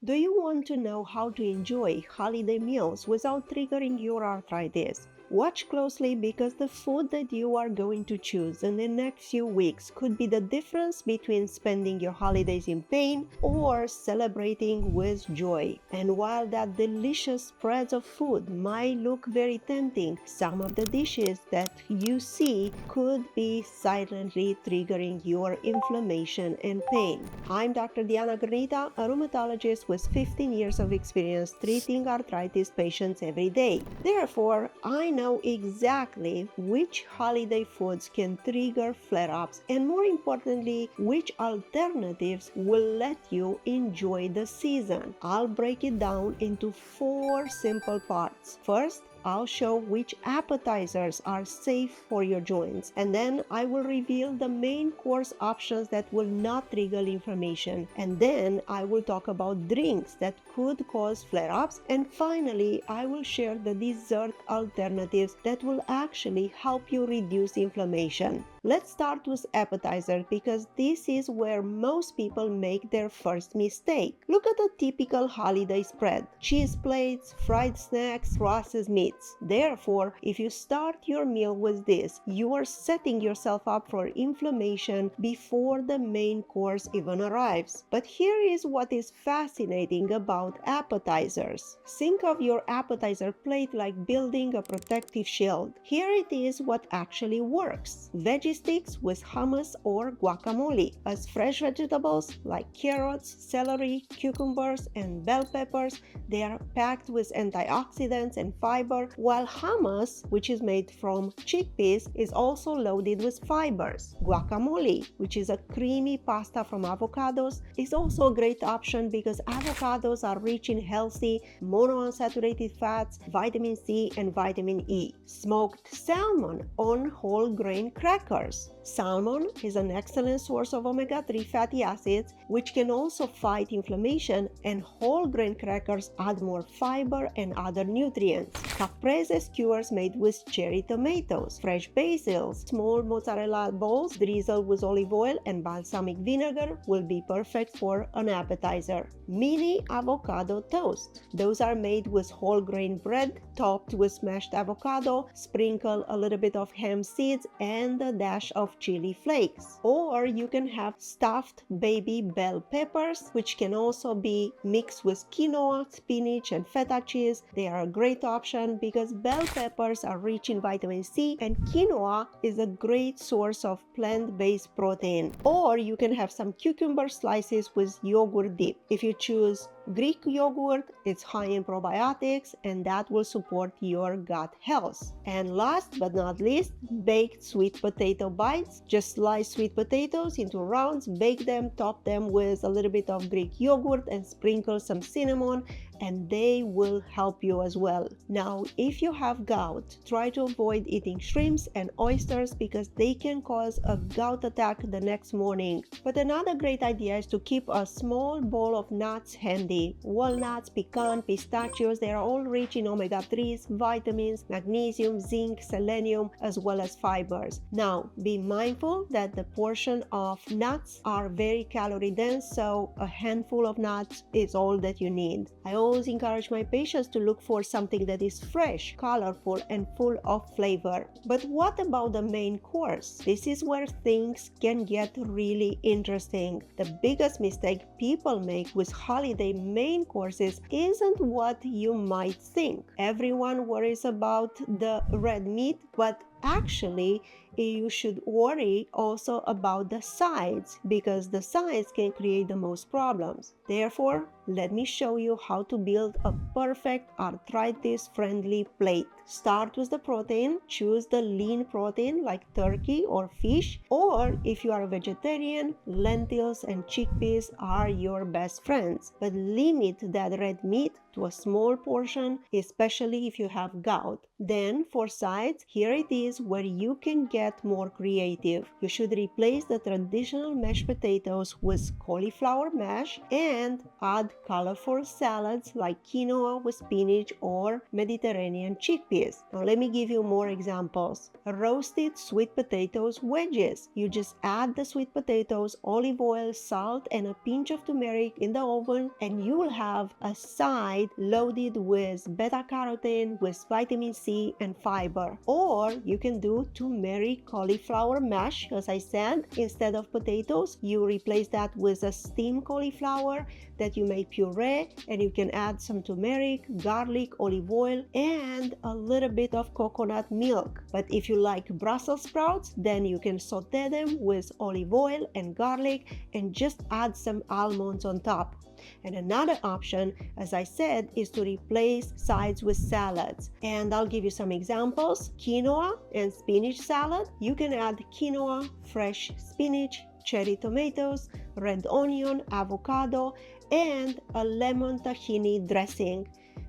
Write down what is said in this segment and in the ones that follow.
Do you want to know how to enjoy holiday meals without triggering your arthritis? Watch closely because the food that you are going to choose in the next few weeks could be the difference between spending your holidays in pain or celebrating with joy. And while that delicious spreads of food might look very tempting, some of the dishes that you see could be silently triggering your inflammation and pain. I'm Dr. Diana Girnita, a rheumatologist with 15 years of experience treating arthritis patients every day. Therefore, I know exactly which holiday foods can trigger flare-ups and, more importantly, which alternatives will let you enjoy the season. I'll break it down into 4 simple parts. First, I'll show which appetizers are safe for your joints, and then I will reveal the main course options that will not trigger inflammation, and then I will talk about drinks that could cause flare-ups, and finally I will share the dessert alternatives that will actually help you reduce inflammation. Let's start with appetizer because this is where most people make their first mistake. Look at a typical holiday spread: cheese plates, fried snacks, processed meats. Therefore, if you start your meal with this, you are setting yourself up for inflammation before the main course even arrives. But here is what is fascinating about appetizers. Think of your appetizer plate like building a protective shield. Here it is what actually works: veggie sticks with hummus or guacamole, as fresh vegetables like carrots, celery, cucumbers, and bell peppers, they are packed with antioxidants and fiber, while hummus, which is made from chickpeas, is also loaded with fibers. Guacamole, which is a creamy pasta from avocados, is also a great option because avocados are rich in healthy monounsaturated fats, vitamin C, and vitamin E. Smoked salmon on whole grain crackers. Salmon is an excellent source of omega-3 fatty acids, which can also fight inflammation, and whole grain crackers add more fiber and other nutrients. Caprese skewers made with cherry tomatoes, fresh basils, small mozzarella balls drizzled with olive oil and balsamic vinegar will be perfect for an appetizer. Mini avocado toast. Those are made with whole grain bread topped with smashed avocado, sprinkle a little bit of hemp seeds and a dash of chili flakes. Or you can have stuffed baby bell peppers, which can also be mixed with quinoa, spinach, and feta cheese. They are a great option because bell peppers are rich in vitamin C and quinoa is a great source of plant-based protein. Or you can have some cucumber slices with yogurt dip. If you choose Greek yogurt, it's high in probiotics and that will support your gut health. And last but not least, baked sweet potato bites. Just slice sweet potatoes into rounds, bake them, top them with a little bit of Greek yogurt and sprinkle some cinnamon, and they will help you as well. Now, if you have gout, try to avoid eating shrimps and oysters because they can cause a gout attack the next morning. But another great idea is to keep a small bowl of nuts handy. Walnuts, pecan, pistachios, they are all rich in omega-3s, vitamins, magnesium, zinc, selenium, as well as fibers. Now, be mindful that the portion of nuts are very calorie dense, so a handful of nuts is all that you need. I always encourage my patients to look for something that is fresh, colorful, and full of flavor. But what about the main course? This is where things can get really interesting. The biggest mistake people make with holiday main courses isn't what you might think. Everyone worries about the red meat, but actually, you should worry also about the sides because the sides can create the most problems. Therefore, let me show you how to build a perfect arthritis-friendly plate. Start with the protein. Choose the lean protein like turkey or fish, or if you are a vegetarian, lentils and chickpeas are your best friends. But limit that red meat to to a small portion, especially if you have gout. Then for sides, here it is where you can get more creative. You should replace the traditional mashed potatoes with cauliflower mash and add colorful salads like quinoa with spinach or Mediterranean chickpeas. Now let me give you more examples. Roasted sweet potatoes wedges. You just add the sweet potatoes, olive oil, salt, and a pinch of turmeric in the oven, and you will have a side loaded with beta-carotene, with vitamin C and fiber. Or you can do turmeric cauliflower mash. As I said, instead of potatoes, you replace that with a steamed cauliflower that you make puree, and you can add some turmeric, garlic, olive oil, and a little bit of coconut milk. But if you like Brussels sprouts, then you can saute them with olive oil and garlic and just add some almonds on top. And another option, as I said, is to replace sides with salads. And I'll give you some examples. Quinoa and spinach salad. You can add quinoa, fresh spinach, cherry tomatoes, red onion, avocado, and a lemon tahini dressing,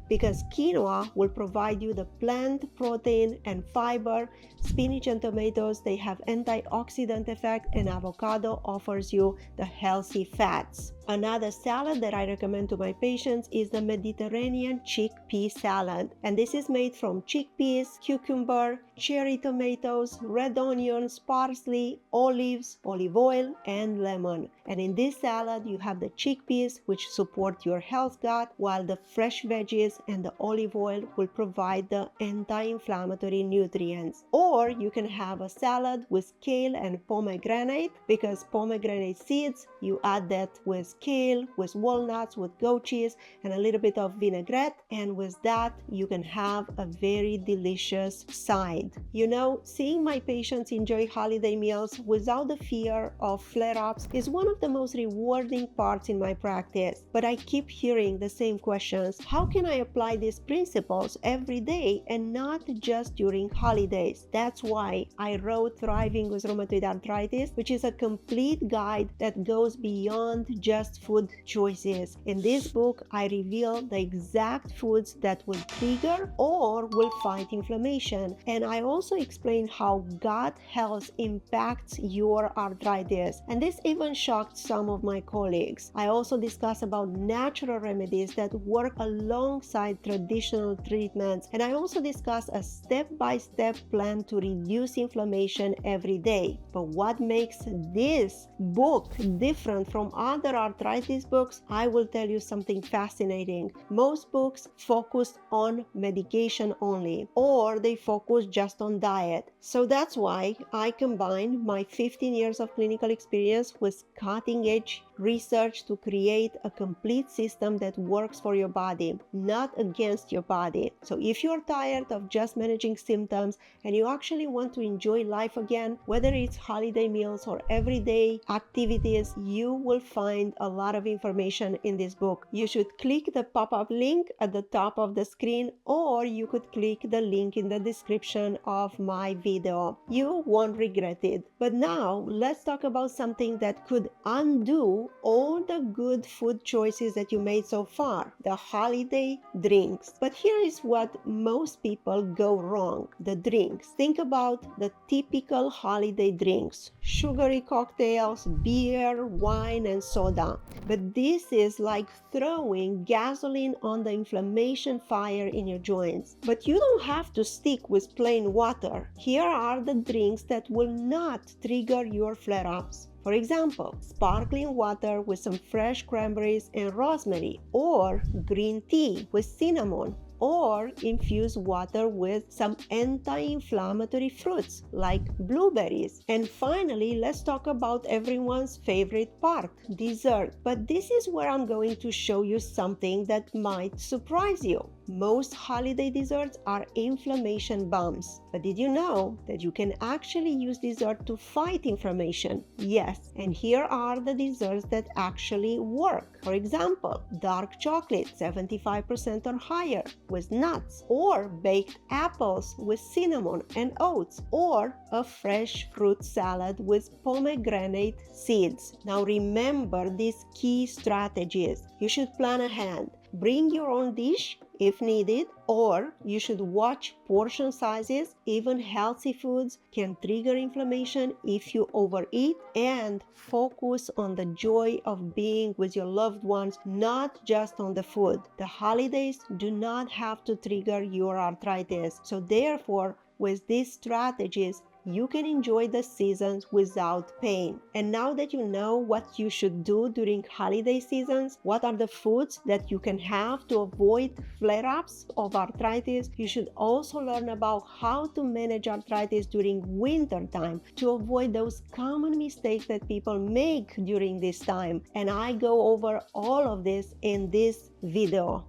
because quinoa will provide you the plant protein and fiber. Spinach and tomatoes, they have antioxidant effect, and avocado offers you the healthy fats. Another salad that I recommend to my patients is the Mediterranean chickpea salad. And this is made from chickpeas, cucumber, cherry tomatoes, red onions, parsley, olives, olive oil, and lemon. And in this salad, you have the chickpeas, which support your health gut, while the fresh veggies and the olive oil will provide the anti-inflammatory nutrients. Or you can have a salad with kale and pomegranate, because pomegranate seeds, you add that with kale, with walnuts, with goat cheese, and a little bit of vinaigrette, and with that you can have a very delicious side. You know, seeing my patients enjoy holiday meals without the fear of flare-ups is one of the most rewarding parts in my practice. But I keep hearing the same questions. How can I apply these principles every day and not just during holidays? That's why I wrote Thriving with Rheumatoid Arthritis, which is a complete guide that goes beyond just food choices. In this book, I reveal the exact foods that will trigger or will fight inflammation. And I also explain how gut health impacts your arthritis. And this even shocked some of my colleagues. I also discuss about natural remedies that work alongside traditional treatments. And I also discuss a step-by-step plan to reduce inflammation every day. But what makes this book different from other arthritis books? I will tell you something fascinating. Most books focus on medication only, or they focus just on diet. So that's why I combine my 15 years of clinical experience with cutting-edge research to create a complete system that works for your body, not against your body. So if you're tired of just managing symptoms and you actually want to enjoy life again, whether it's holiday meals or everyday activities, you will find a lot of information in this book. You should click the pop-up link at the top of the screen, or you could click the link in the description of my video. You won't regret it. But now let's talk about something that could undo all the good food choices that you made so far: the holiday drinks. But here is what most people go wrong: the drinks. Think about the typical holiday drinks: sugary cocktails, beer, wine, and soda. But this is like throwing gasoline on the inflammation fire in your joints. But you don't have to stick with plain water. Here are the drinks that will not trigger your flare-ups. For example, sparkling water with some fresh cranberries and rosemary, or green tea with cinnamon, or infused water with some anti-inflammatory fruits like blueberries. And finally, let's talk about everyone's favorite part: dessert. But this is where I'm going to show you something that might surprise you. Most holiday desserts are inflammation bombs. But did you know that you can actually use dessert to fight inflammation? Yes, and here are the desserts that actually work. For example, dark chocolate, 75% or higher, with nuts, or baked apples with cinnamon and oats, or a fresh fruit salad with pomegranate seeds. Now remember these key strategies. You should plan ahead. Bring your own dish if needed, or you should watch portion sizes. Even healthy foods can trigger inflammation if you overeat, and focus on the joy of being with your loved ones, not just on the food. The holidays do not have to trigger your arthritis, so therefore, with these strategies, you can enjoy the seasons without pain. And now that you know what you should do during holiday seasons, what are the foods that you can have to avoid flare-ups of arthritis, you should also learn about how to manage arthritis during winter time to avoid those common mistakes that people make during this time. And I go over all of this in this video.